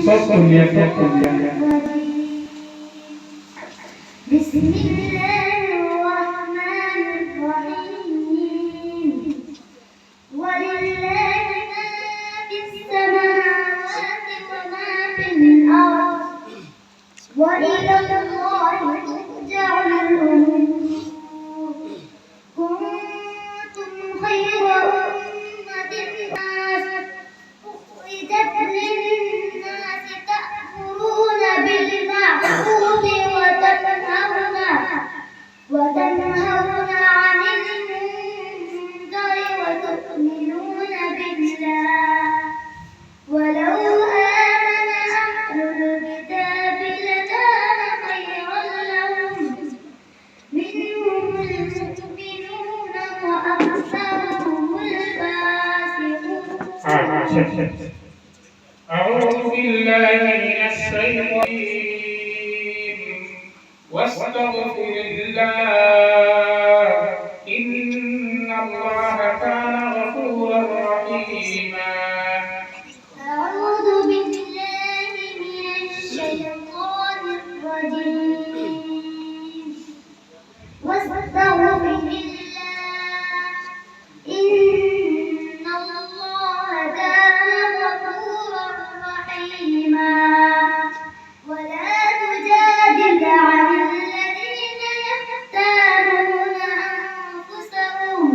فقل يا بسم الله الرحمن الرحيم ولله ما في السماوات وما في الأرض وإلى الله ترجع الأمور كنتم خير أمة أخرجت للناس تأمرون بالمعروف وتنهون عن المنكر وتؤمنون بالله ولو آمن أهل الكتاب لكان خيرا لهم منهم المؤمنون وأكثرهم الفاسقون. أعوذ بالله من الشيطان واستغفر الله إن الله كان غفورا رحيما. أعوذ بالله من الشيطان الرجيم واستغفر الله إن الله كان غفورا رحيما. ولا تجادل عن الذين يختانون أنفسهم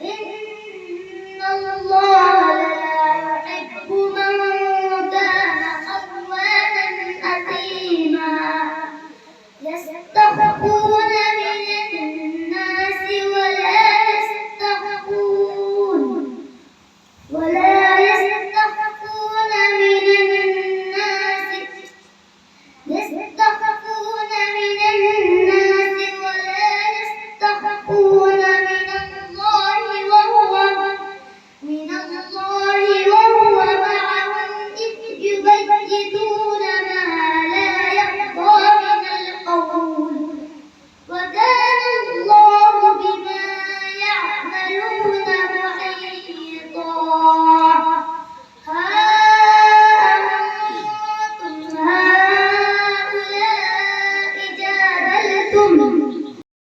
إن الله لا يحب من كان خوانا أثيما. يستخفون من الناس ولا يستخفون من الناس يستخفون من الناس ولا يستخفون من الله وهو معهم إذ يبيتون ما لا يرضى من القول وكان الله بما يعملون محيطا.